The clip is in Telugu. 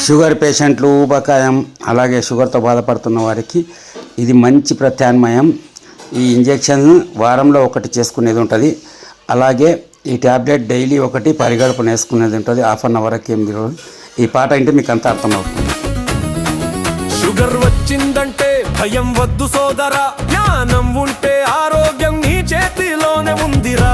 షుగర్ పేషెంట్లు, ఊబకాయం, అలాగే షుగర్తో బాధపడుతున్న వారికి ఇది మంచి ప్రత్యామ్నాయం. ఈ ఇంజెక్షన్ వారంలో ఒకటి చేసుకునేది ఉంటుంది. అలాగే ఈ ట్యాబ్లెట్ డైలీ ఒకటి పరిగడుపున వేసుకునేది ఉంటుంది. హాఫ్ అన్ అవర్కి 8 రోజులు. ఈ పాట అంటే మీకు అంతా అర్థమవుతుంది. షుగర్ వచ్చిందంటే భయం వద్దు సోదరా, జ్ఞానం ఉంటే ఆరోగ్యం నీ చేతిలోనే ఉందిరా.